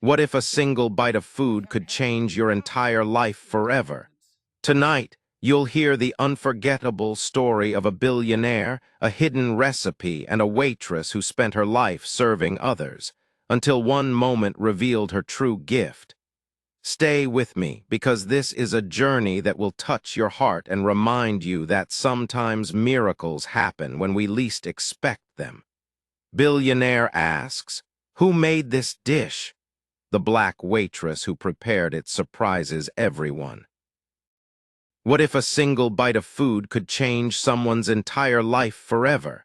What if a single bite of food could change your entire life forever? Tonight, you'll hear the unforgettable story of a billionaire, a hidden recipe, and a waitress who spent her life serving others, until one moment revealed her true gift. Stay with me, because this is a journey that will touch your heart and remind you that sometimes miracles happen when we least expect them. Billionaire asks, "Who made this dish?" The black waitress who prepared it surprises everyone. What if a single bite of food could change someone's entire life forever?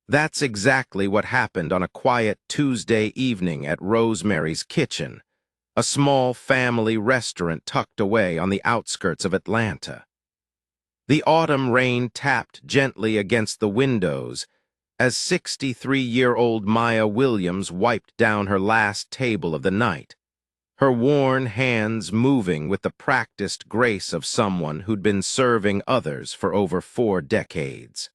That's exactly what happened on a quiet Tuesday evening at Rosemary's Kitchen, a small family restaurant tucked away on the outskirts of Atlanta. The autumn rain tapped gently against the windows as 63-year-old Maya Williams wiped down her last table of the night, her worn hands moving with the practiced grace of someone who'd been serving others for over 4 decades.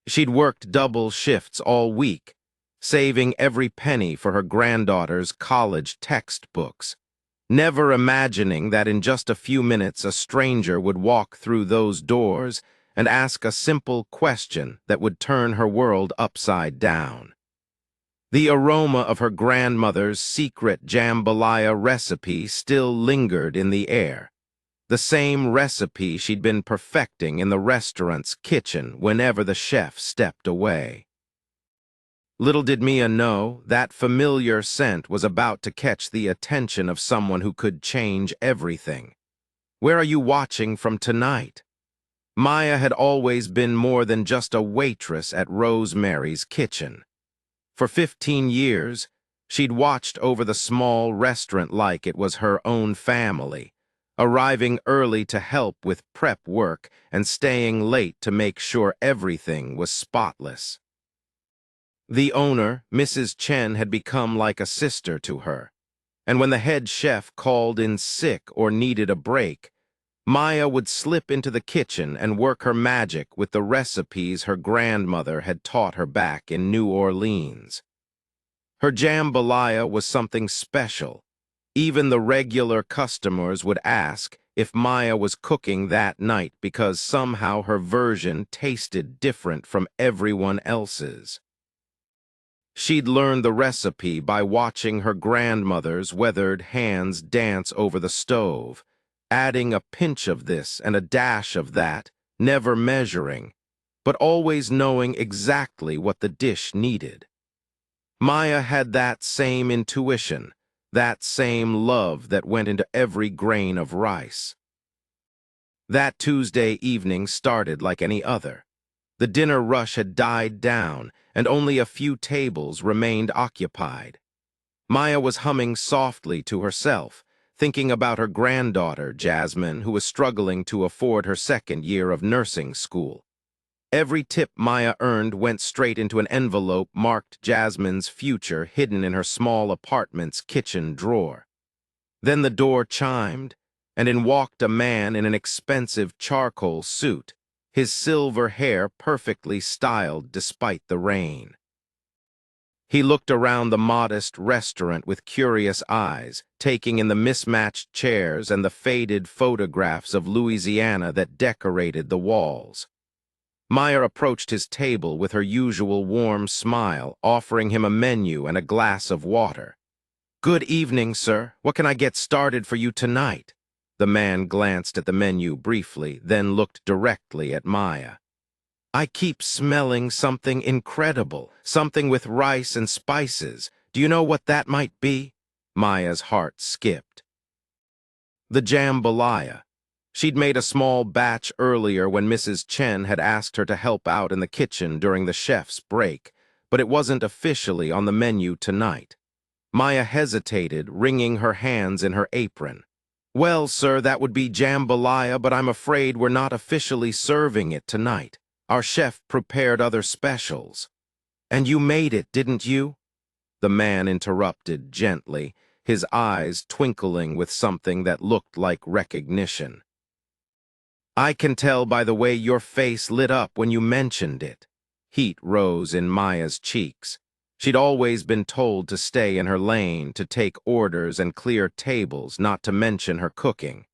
She'd worked double shifts all week, saving every penny for her granddaughter's college textbooks, never imagining that in just a few minutes a stranger would walk through those doors and ask a simple question that would turn her world upside down. The aroma of her grandmother's secret jambalaya recipe still lingered in the air, the same recipe she'd been perfecting in the restaurant's kitchen whenever the chef stepped away. Little did Mia know that familiar scent was about to catch the attention of someone who could change everything. "Where are you watching from tonight?" Maya had always been more than just a waitress at Rosemary's Kitchen. For 15 years, she'd watched over the small restaurant like it was her own family, arriving early to help with prep work and staying late to make sure everything was spotless. The owner, Mrs. Chen, had become like a sister to her, and when the head chef called in sick or needed a break, Maya would slip into the kitchen and work her magic with the recipes her grandmother had taught her back in New Orleans. Her jambalaya was something special. Even the regular customers would ask if Maya was cooking that night because somehow her version tasted different from everyone else's. She'd learned the recipe by watching her grandmother's weathered hands dance over the stove, adding a pinch of this and a dash of that, never measuring, but always knowing exactly what the dish needed. Maya had that same intuition, that same love that went into every grain of rice. That Tuesday evening started like any other. The dinner rush had died down, and only a few tables remained occupied. Maya was humming softly to herself, thinking about her granddaughter, Jasmine, who was struggling to afford her second year of nursing school. Every tip Maya earned went straight into an envelope marked Jasmine's future hidden in her small apartment's kitchen drawer. Then the door chimed, and in walked a man in an expensive charcoal suit, his silver hair perfectly styled despite the rain. He looked around the modest restaurant with curious eyes, taking in the mismatched chairs and the faded photographs of Louisiana that decorated the walls. Maya approached his table with her usual warm smile, offering him a menu and a glass of water. "Good evening, sir. What can I get started for you tonight?" The man glanced at the menu briefly, then looked directly at Maya. "I keep smelling something incredible, something with rice and spices. Do you know what that might be?" Maya's heart skipped. The jambalaya. She'd made a small batch earlier when Mrs. Chen had asked her to help out in the kitchen during the chef's break, but it wasn't officially on the menu tonight. Maya hesitated, wringing her hands in her apron. "Well, sir, that would be jambalaya, but I'm afraid we're not officially serving it tonight. Our chef prepared other specials." "And you made it, didn't you?" The man interrupted gently, his eyes twinkling with something that looked like recognition. "I can tell by the way your face lit up when you mentioned it." Heat rose in Maya's cheeks. She'd always been told to stay in her lane, to take orders and clear tables, not to mention her cooking.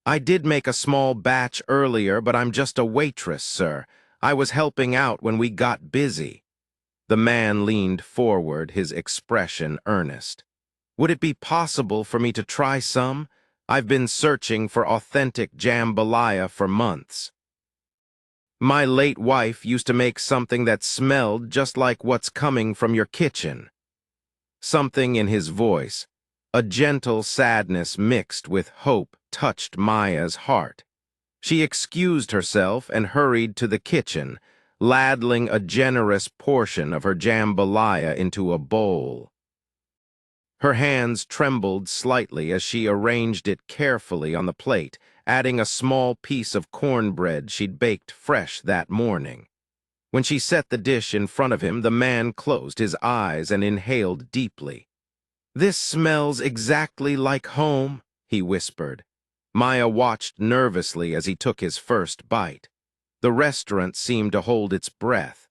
"I did make a small batch earlier, but I'm just a waitress, sir. I was helping out when we got busy." The man leaned forward, his expression earnest. "Would it be possible for me to try some? I've been searching for authentic jambalaya for months. My late wife used to make something that smelled just like what's coming from your kitchen." Something in his voice, a gentle sadness mixed with hope, touched Maya's heart. She excused herself and hurried to the kitchen, ladling a generous portion of her jambalaya into a bowl. Her hands trembled slightly as she arranged it carefully on the plate, adding a small piece of cornbread she'd baked fresh that morning. When she set the dish in front of him, the man closed his eyes and inhaled deeply. "This smells exactly like home," he whispered. Maya watched nervously as he took his first bite. The restaurant seemed to hold its breath.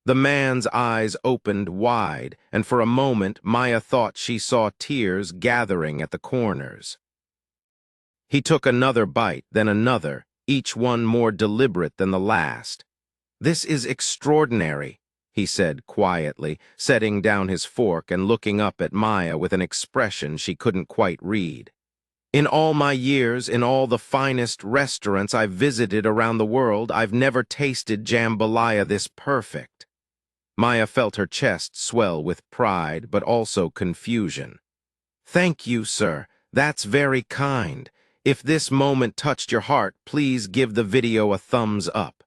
The man's eyes opened wide, and for a moment Maya thought she saw tears gathering at the corners. He took another bite, then another, each one more deliberate than the last. "This is extraordinary," he said quietly, setting down his fork and looking up at Maya with an expression she couldn't quite read. "In all my years, in all the finest restaurants I've visited around the world, I've never tasted jambalaya this perfect." Maya felt her chest swell with pride, but also confusion. "Thank you, sir. That's very kind. If this moment touched your heart, please give the video a thumbs up."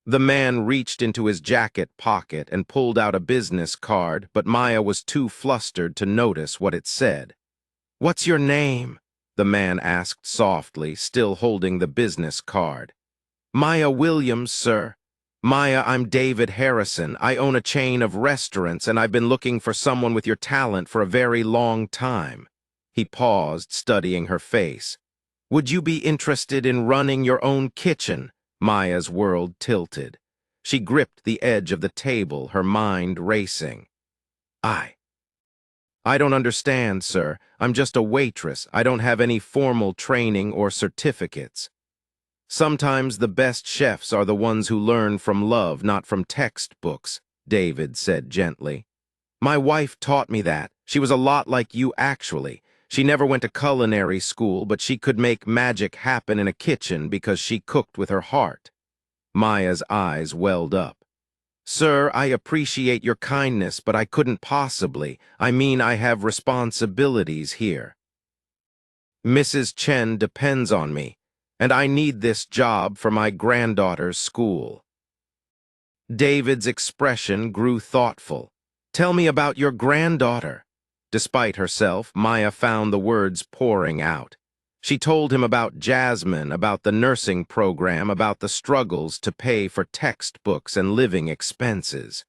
The man reached into his jacket pocket and pulled out a business card, but Maya was too flustered to notice what it said. "What's your name?" the man asked softly, still holding the business card. "Maya Williams, sir. Maya, I'm David Harrison. I own a chain of restaurants, and I've been looking for someone with your talent for a very long time." He paused, studying her face. "Would you be interested in running your own kitchen?" Maya's world tilted. She gripped the edge of the table, her mind racing. I don't understand, sir. I'm just a waitress. I don't have any formal training or certificates." "Sometimes the best chefs are the ones who learn from love, not from textbooks," David said gently. "My wife taught me that. She was a lot like you, actually. She never went to culinary school, but she could make magic happen in a kitchen because she cooked with her heart." Maya's eyes welled up. "Sir, I appreciate your kindness, but I couldn't possibly. I mean, I have responsibilities here. Mrs. Chen depends on me, and I need this job for my granddaughter's school." David's expression grew thoughtful. "Tell me about your granddaughter." Despite herself, Maya found the words pouring out. She told him about Jasmine, about the nursing program, about the struggles to pay for textbooks and living expenses.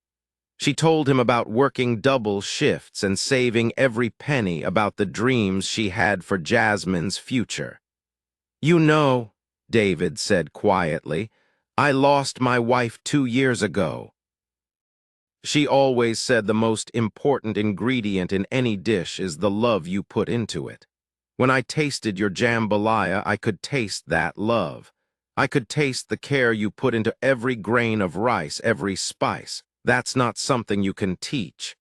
She told him about working double shifts and saving every penny, about the dreams she had for Jasmine's future. "You know," David said quietly, "I lost my wife 2 years ago. She always said the most important ingredient in any dish is the love you put into it. When I tasted your jambalaya, I could taste that love. I could taste the care you put into every grain of rice, every spice. That's not something you can teach."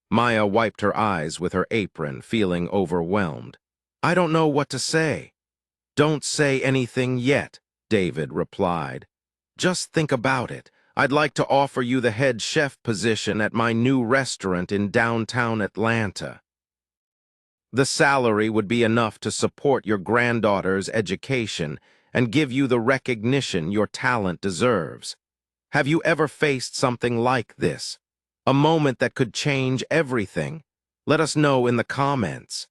Maya wiped her eyes with her apron, feeling overwhelmed. "I don't know what to say." "Don't say anything yet," David replied. "Just think about it. I'd like to offer you the head chef position at my new restaurant in downtown Atlanta. The salary would be enough to support your granddaughter's education and give you the recognition your talent deserves. Have you ever faced something like this? A moment that could change everything? Let us know in the comments."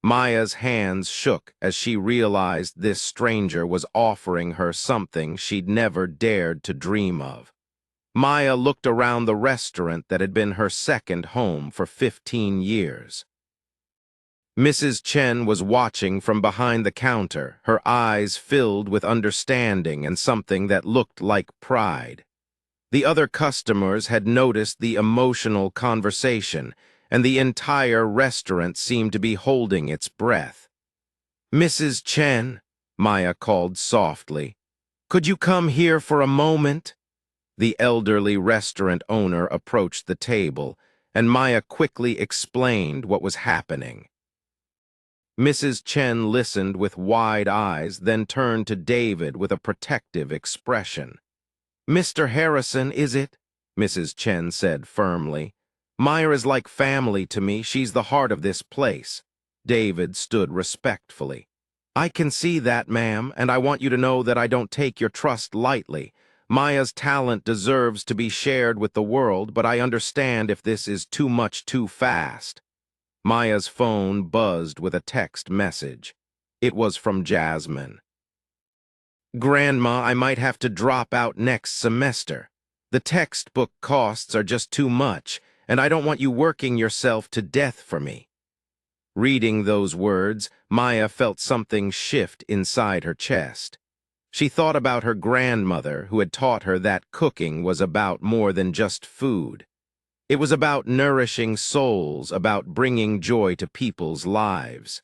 Maya's hands shook as she realized this stranger was offering her something she'd never dared to dream of. Maya looked around the restaurant that had been her second home for 15 years. Mrs. Chen was watching from behind the counter, her eyes filled with understanding and something that looked like pride. The other customers had noticed the emotional conversation, and the entire restaurant seemed to be holding its breath. "Mrs. Chen," Maya called softly, "could you come here for a moment?" The elderly restaurant owner approached the table, and Maya quickly explained what was happening. Mrs. Chen listened with wide eyes, then turned to David with a protective expression. "Mr. Harrison, is it?" Mrs. Chen said firmly. "Maya is like family to me. She's the heart of this place." David stood respectfully. "I can see that, ma'am, and I want you to know that I don't take your trust lightly. Maya's talent deserves to be shared with the world, but I understand if this is too much too fast." Maya's phone buzzed with a text message. It was from Jasmine. "Grandma, I might have to drop out next semester. The textbook costs are just too much, and I don't want you working yourself to death for me." Reading those words, Maya felt something shift inside her chest. She thought about her grandmother, who had taught her that cooking was about more than just food. It was about nourishing souls, about bringing joy to people's lives.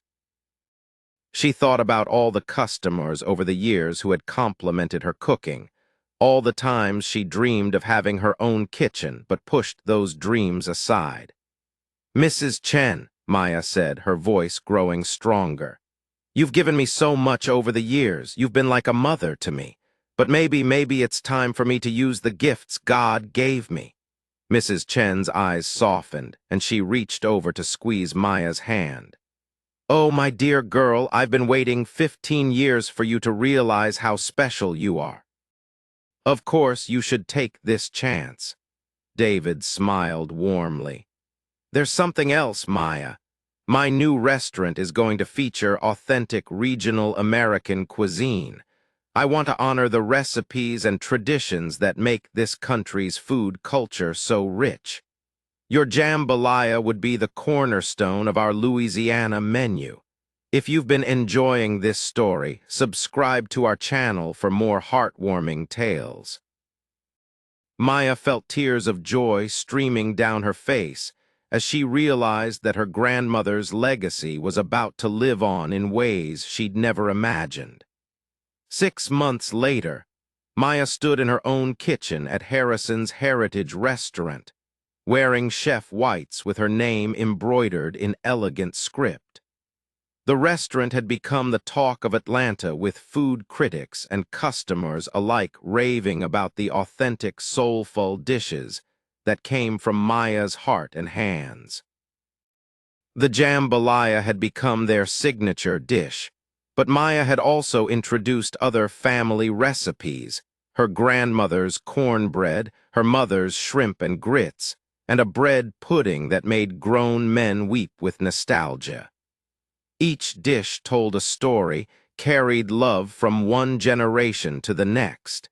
She thought about all the customers over the years who had complimented her cooking, all the times she dreamed of having her own kitchen but pushed those dreams aside. "Mrs. Chen," Maya said, her voice growing stronger, "you've given me so much over the years. You've been like a mother to me. But maybe it's time for me to use the gifts God gave me." Mrs. Chen's eyes softened, and she reached over to squeeze Maya's hand. "Oh, my dear girl, I've been waiting 15 years for you to realize how special you are. Of course, you should take this chance." David smiled warmly. "There's something else, Maya. My new restaurant is going to feature authentic regional American cuisine. I want to honor the recipes and traditions that make this country's food culture so rich. Your jambalaya would be the cornerstone of our Louisiana menu. If you've been enjoying this story, subscribe to our channel for more heartwarming tales." Maya felt tears of joy streaming down her face as she realized that her grandmother's legacy was about to live on in ways she'd never imagined. 6 months later, Maya stood in her own kitchen at Harrison's Heritage Restaurant, wearing chef whites with her name embroidered in elegant script. The restaurant had become the talk of Atlanta, with food critics and customers alike raving about the authentic, soulful dishes that came from Maya's heart and hands. The jambalaya had become their signature dish, but Maya had also introduced other family recipes: her grandmother's cornbread, her mother's shrimp and grits, and a bread pudding that made grown men weep with nostalgia. Each dish told a story, carried love from one generation to the next.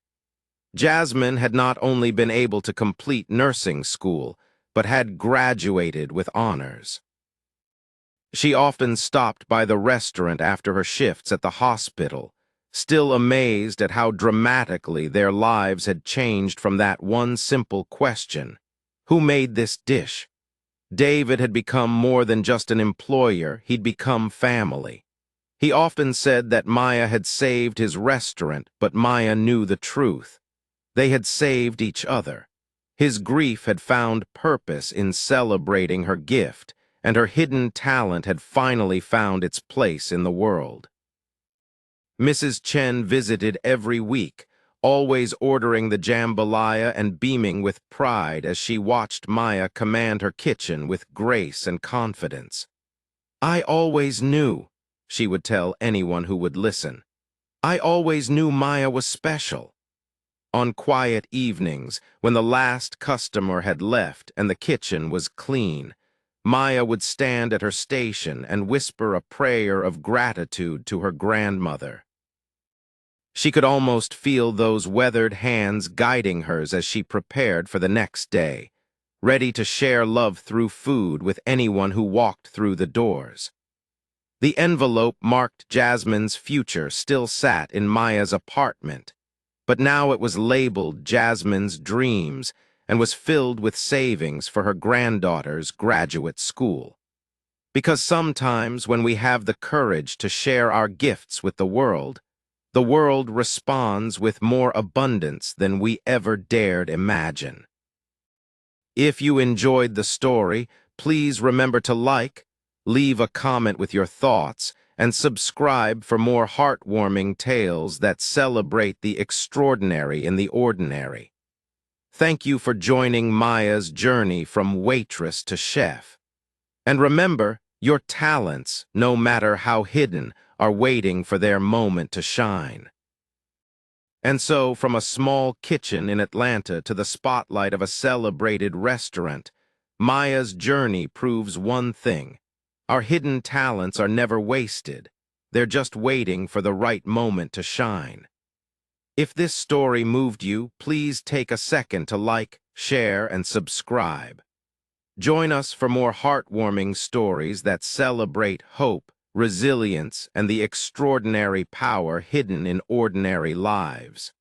Jasmine had not only been able to complete nursing school, but had graduated with honors. She often stopped by the restaurant after her shifts at the hospital, still amazed at how dramatically their lives had changed from that one simple question: who made this dish? David had become more than just an employer, he'd become family. He often said that Maya had saved his restaurant, but Maya knew the truth. They had saved each other. His grief had found purpose in celebrating her gift, and her hidden talent had finally found its place in the world. Mrs. Chen visited every week, always ordering the jambalaya and beaming with pride as she watched Maya command her kitchen with grace and confidence. "I always knew," she would tell anyone who would listen. "I always knew Maya was special." On quiet evenings, when the last customer had left and the kitchen was clean, Maya would stand at her station and whisper a prayer of gratitude to her grandmother. She could almost feel those weathered hands guiding hers as she prepared for the next day, ready to share love through food with anyone who walked through the doors. The envelope marked Jasmine's future still sat in Maya's apartment. but now it was labeled Jasmine's Dreams and was filled with savings for her granddaughter's graduate school. Because sometimes when we have the courage to share our gifts with the world responds with more abundance than we ever dared imagine. If you enjoyed the story, please remember to like, leave a comment with your thoughts, and subscribe for more heartwarming tales that celebrate the extraordinary in the ordinary. Thank you for joining Maya's journey from waitress to chef. And remember, your talents, no matter how hidden, are waiting for their moment to shine. And so, from a small kitchen in Atlanta to the spotlight of a celebrated restaurant, Maya's journey proves one thing. Our hidden talents are never wasted. They're just waiting for the right moment to shine. If this story moved you, please take a second to like, share, and subscribe. Join us for more heartwarming stories that celebrate hope, resilience, and the extraordinary power hidden in ordinary lives.